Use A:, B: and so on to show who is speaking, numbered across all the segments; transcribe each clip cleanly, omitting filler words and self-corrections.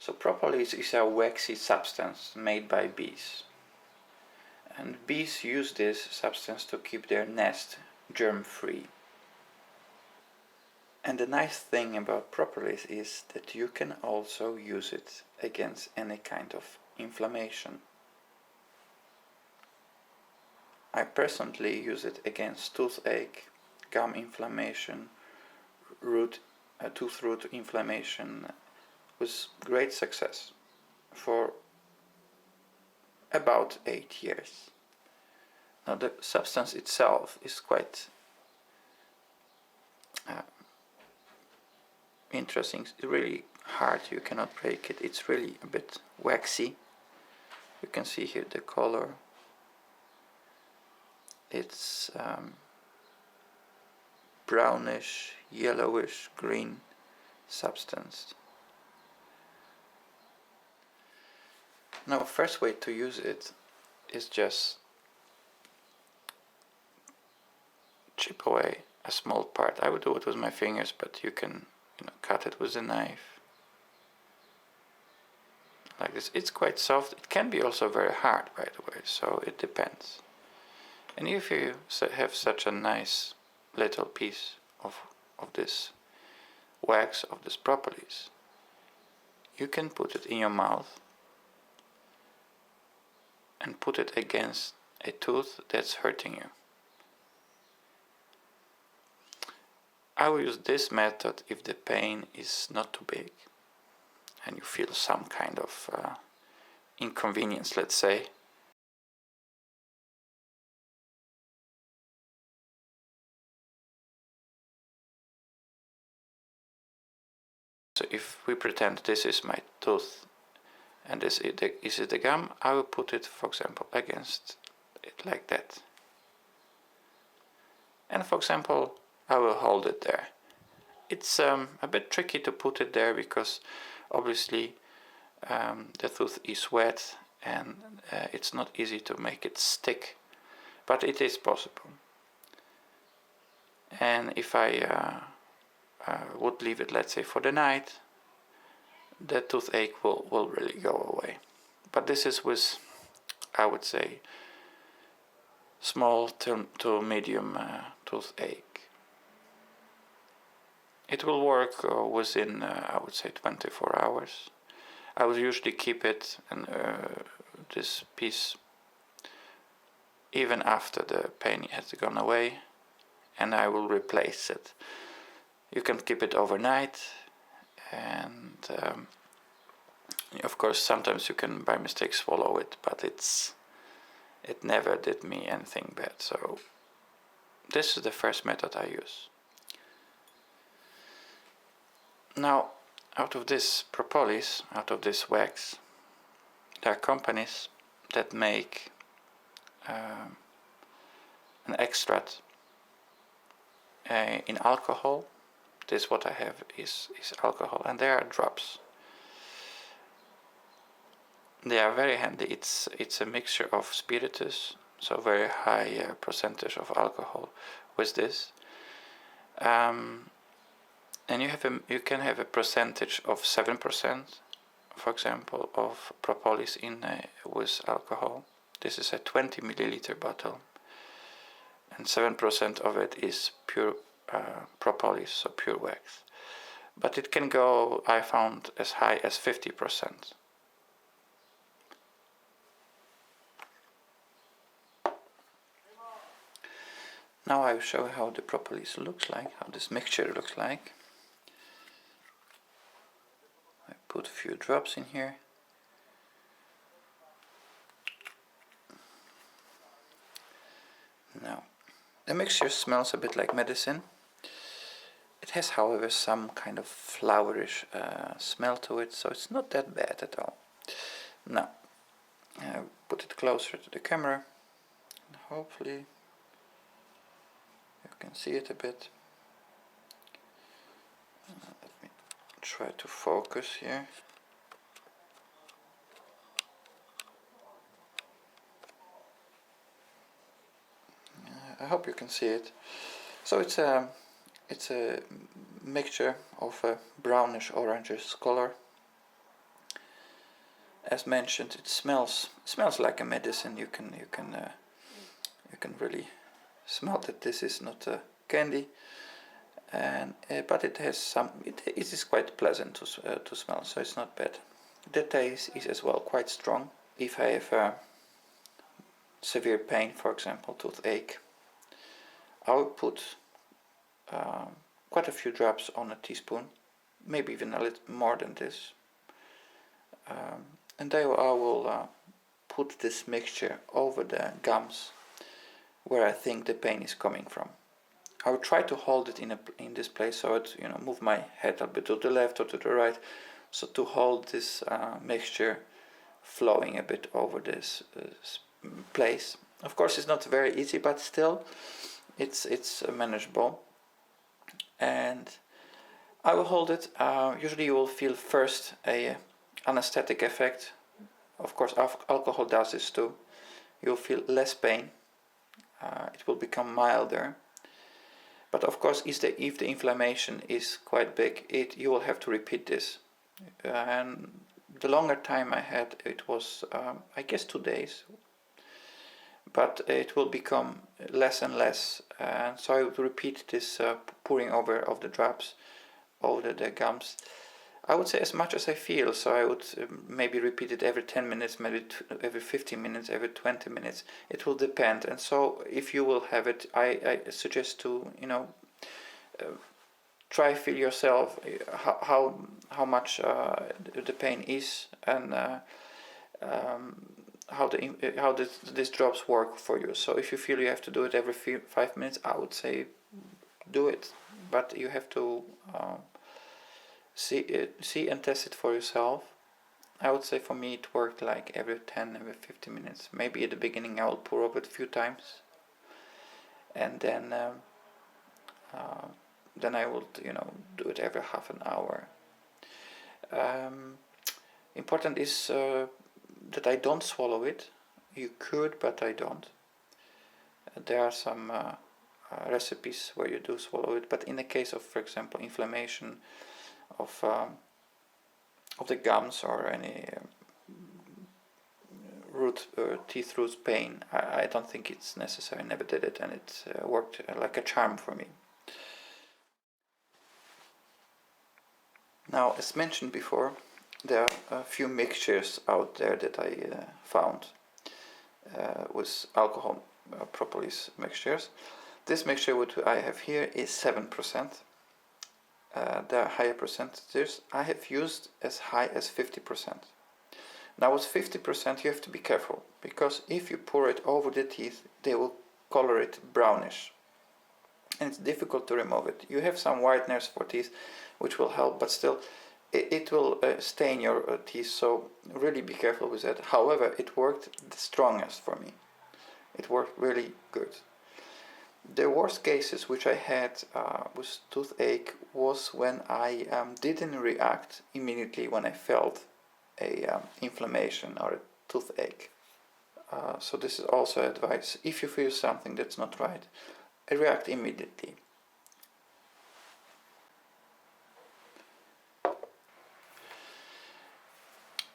A: So propolis is a waxy substance made by bees. And bees use this substance to keep their nest germ-free. And the nice thing about propolis is that you can also use it against any kind of inflammation. I personally use it against toothache, gum inflammation, tooth root inflammation with great success for about 8 years. Now the substance itself is quite interesting. It's really hard, you cannot break it. It's really a bit waxy. You can see here the color. It's brownish, yellowish, green substance. Now, first way to use it is just chip away a small part. I would do it with my fingers, but you can cut it with a knife. Like this. It's quite soft. It can be also very hard, by the way, so it depends. And if you have such a nice little piece of this wax, of this propolis, you can put it in your mouth and put it against a tooth that's hurting you. I will use this method if the pain is not too big and you feel some kind of inconvenience, let's say. So if we pretend this is my tooth and this is the gum, I will put it, for example, against it like that. And for example, I will hold it there. It's a bit tricky to put it there because obviously the tooth is wet and it's not easy to make it stick, but it is possible. And if I would leave it, let's say, for the night, the toothache will really go away. But this is with, I would say, small to medium toothache. It will work within, I would say, 24 hours. I would usually keep it and this piece even after the pain has gone away, and I will replace it. You can keep it overnight, and of course sometimes you can by mistake swallow it, but it never did me anything bad. So this is the first method I use. Now, out of this propolis, out of this wax, there are companies that make an extract in alcohol. This what I have is alcohol, and there are drops. They are very handy. It's a mixture of spiritus, so very high percentage of alcohol with this. And you can have a percentage of 7%, for example, of propolis in with alcohol. This is a 20 milliliter bottle, and 7% of it is pure propolis, so pure wax. But it can go, I found, as high as 50%. Now I will show you how the propolis looks like, how this mixture looks like. I put a few drops in here. Now, the mixture smells a bit like medicine. It has, however, some kind of flowerish smell to it, so it's not that bad at all. Now, I put it closer to the camera, and hopefully you can see it a bit. Let me try to focus here. I hope you can see it. So it's a mixture of a brownish orangish color. As mentioned, it smells like a medicine. You can really smell that this is not a candy, and but it has some. It is quite pleasant to smell, so it's not bad. The taste is as well quite strong. If I have severe pain, for example, toothache, I will put quite a few drops on a teaspoon, maybe even a little more than this, and I will put this mixture over the gums where I think the pain is coming from. I will try to hold it in this place, so it move my head a bit to the left or to the right, so to hold this mixture flowing a bit over this place. Of course, it's not very easy, but still, it's manageable. And I will hold it. Usually, you will feel first a anesthetic effect. Of course, alcohol does this too. You'll feel less pain. It will become milder. But of course, if the inflammation is quite big, you will have to repeat this. And the longer time I had, it was I guess 2 days. But it will become less and less, and so I would repeat this pouring over of the drops over the gums. I would say as much as I feel, so I would maybe repeat it every 10 minutes, maybe every 15 minutes, every 20 minutes. It will depend. And so if you will have it, I suggest to try feel yourself how much the pain is, and how these drops work for you. So if you feel you have to do it every 5 minutes, I would say do it, but you have to see and test it for yourself. I would say for me it worked like every 10, every 50 minutes. Maybe at the beginning I will pour over it a few times, and then I will do it every half an hour. Important is that I don't swallow it. You could, but I don't. There are some recipes where you do swallow it, but in the case of, for example, inflammation of the gums or any teeth root pain, I don't think it's necessary. I never did it, and it worked like a charm for me. Now, as mentioned before, there are a few mixtures out there that I found with alcohol propolis mixtures. This mixture which I have here is 7%. There are higher percentages. I have used as high as 50%. Now with 50% you have to be careful, because if you pour it over the teeth, they will color it brownish, and it's difficult to remove it. You have some whiteners for teeth which will help, but still it will stain your teeth, so really be careful with that. However, it worked the strongest for me. It worked really good. The worst cases which I had with toothache was when I didn't react immediately when I felt a inflammation or a toothache. So this is also advice. If you feel something that's not right, react immediately.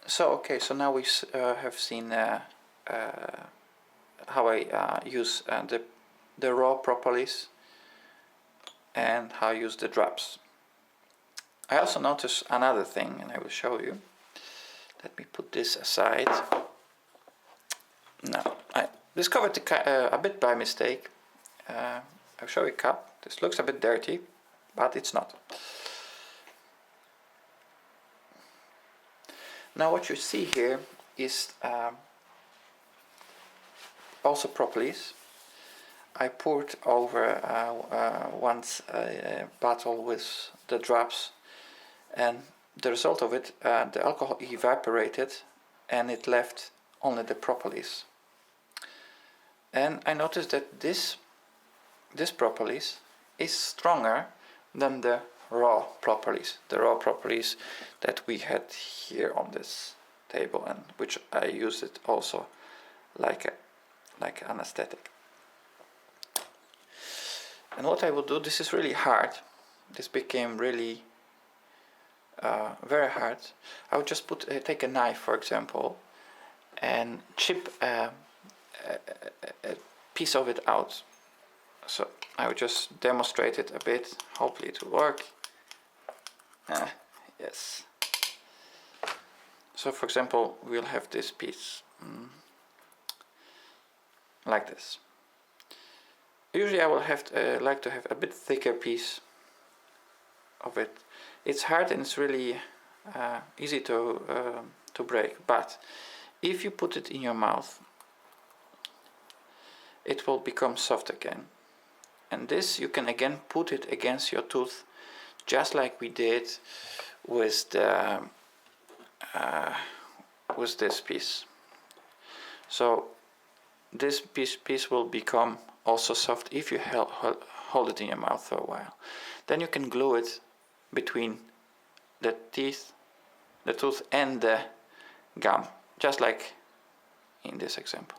A: So now we have seen how I use the raw propolis and how I use the drops. I also noticed another thing, and I will show you. Let me put this aside. Now, I discovered a bit by mistake. I'll show you a cup. This looks a bit dirty, but it's not. Now what you see here is also propolis. I poured over once a bottle with the drops, and the result of it, the alcohol evaporated and it left only the propolis. And I noticed that this propolis is stronger than the raw propolis that we had here on this table, and which I used it also like anesthetic. And what I will do, this is really hard. This became really very hard, I would just take a knife, for example, and chip a piece of it out. So I would just demonstrate it a bit. Hopefully it will work. Yes. So for example, we'll have this piece like this. Usually I will have like to have a bit thicker piece of it. It's hard and it's really easy to break, but if you put it in your mouth, it will become soft again. And this you can again put it against your tooth, just like we did with the with this piece. So this piece will become also soft if you hold it in your mouth for a while. Then you can glue it between the tooth and the gum, just like in this example.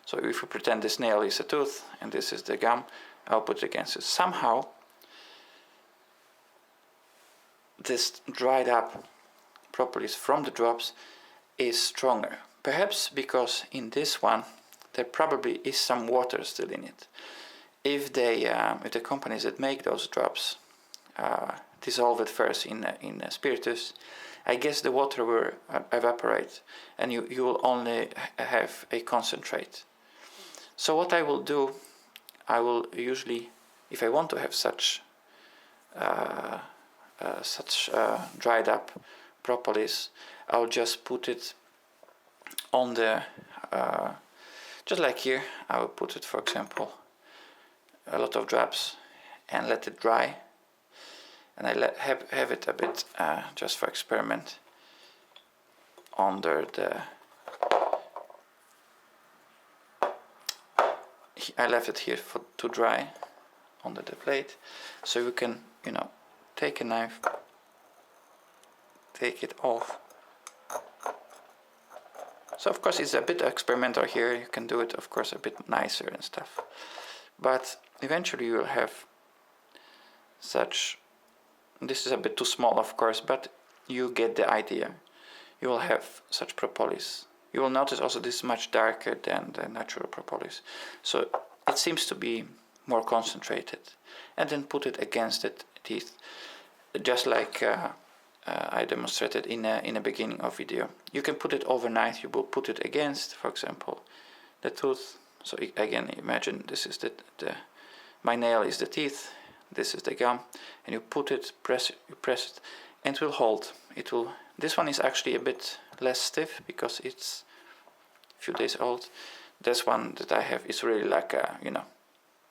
A: So if you pretend this nail is a tooth and this is the gum, I'll put it against it. Somehow this dried up propolis from the drops is stronger. Perhaps because in this one there probably is some water still in it. If the companies that make those drops dissolve it first in spiritus, I guess the water will evaporate and you will only have a concentrate. So what I will do, I will usually, if I want to have such dried up propolis, I'll just put it on the, just like here, I will put it, for example, a lot of drops and let it dry, and I have it a bit, just for experiment, under the, I left it here to dry under the plate, so you can, take a knife, take it off. So of course it's a bit experimental here, you can do it of course a bit nicer and stuff, but eventually you will have such, this is a bit too small of course, but you get the idea. You will have such propolis. You will notice also this is much darker than the natural propolis, so it seems to be more concentrated. And then put it against the teeth, just like I demonstrated in the beginning of video. You can put it overnight. You will put it against, for example, the tooth. So again, imagine this is my nail is the teeth, this is the gum, and you put it, you press it, and it will hold. This one is actually a bit less stiff because it's a few days old. This one that I have is really like a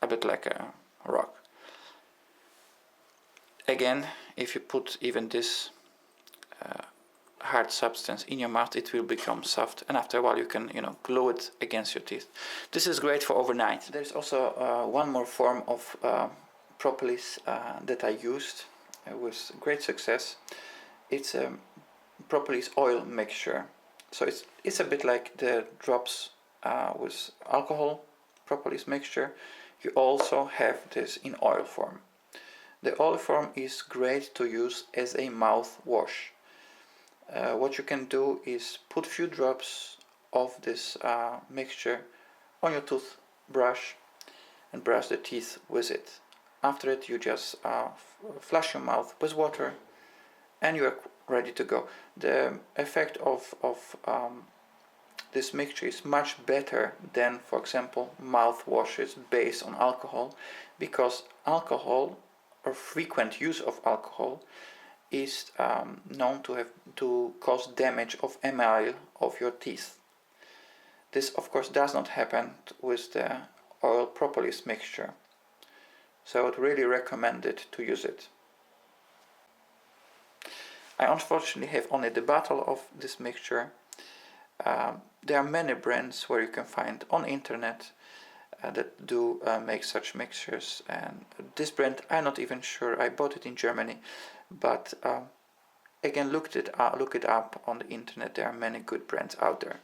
A: bit like a rock. Again, if you put even this hard substance in your mouth, it will become soft, and after a while you can glue it against your teeth. This is great for overnight. There's also one more form of propolis that I used with great success. It's a propolis oil mixture. So it's a bit like the drops with alcohol propolis mixture. You also have this in oil form. The oil form is great to use as a mouthwash. What you can do is put few drops of this mixture on your toothbrush and brush the teeth with it. After it, you just flush your mouth with water and you are ready to go. The effect of this mixture is much better than, for example, mouthwashes based on alcohol, because alcohol or frequent use of alcohol is known to cause damage of enamel of your teeth. This of course does not happen with the oil propolis mixture, so I would really recommend it to use it. I unfortunately have only the bottle of this mixture. There are many brands where you can find on internet that do make such mixtures, and this brand I'm not even sure. I bought it in Germany, but again, look it up on the internet. There are many good brands out there.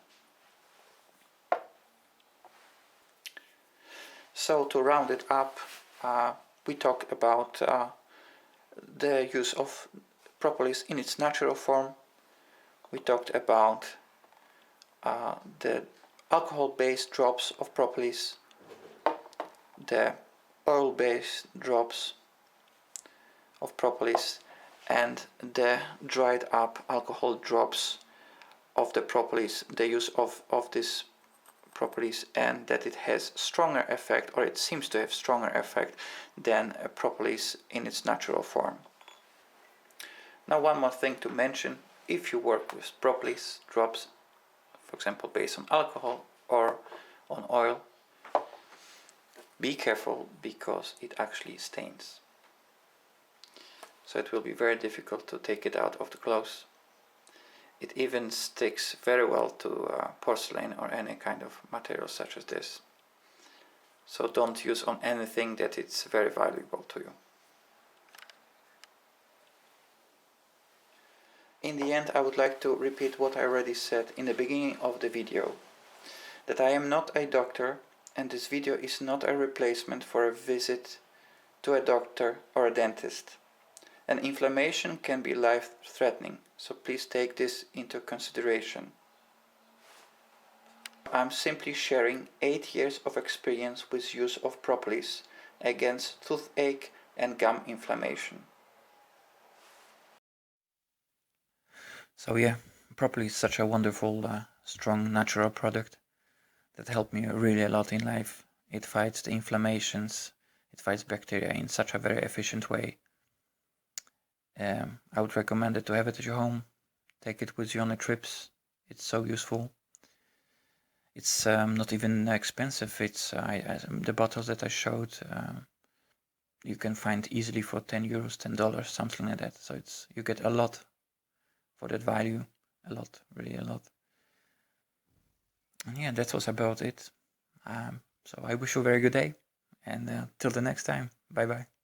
A: So to round it up, we talked about the use of propolis in its natural form. We talked about the alcohol-based drops of propolis, the oil-based drops of propolis, and the dried up alcohol drops of the propolis, the use of this propolis, and that it has stronger effect, or it seems to have stronger effect than propolis in its natural form. Now, one more thing to mention: if you work with propolis drops, for example based on alcohol or on oil, be careful because it actually stains. So it will be very difficult to take it out of the clothes. It even sticks very well to porcelain or any kind of material such as this. So don't use on anything that it's very valuable to you. In the end, I would like to repeat what I already said in the beginning of the video, that I am not a doctor, and this video is not a replacement for a visit to a doctor or a dentist. An inflammation can be life-threatening, so please take this into consideration. I'm simply sharing 8 years of experience with use of propolis against toothache and gum inflammation. So yeah, propolis is such a wonderful, strong natural product that helped me really a lot in life. It fights the inflammations, it fights bacteria in such a very efficient way. I would recommend it to have it at your home. Take it with you on the trips. It's so useful. It's not even expensive. It's the bottles that I showed. You can find easily for €10, $10, something like that. So you get a lot for that value. A lot, really a lot. And yeah, that was about it. So I wish you a very good day, and till the next time. Bye bye.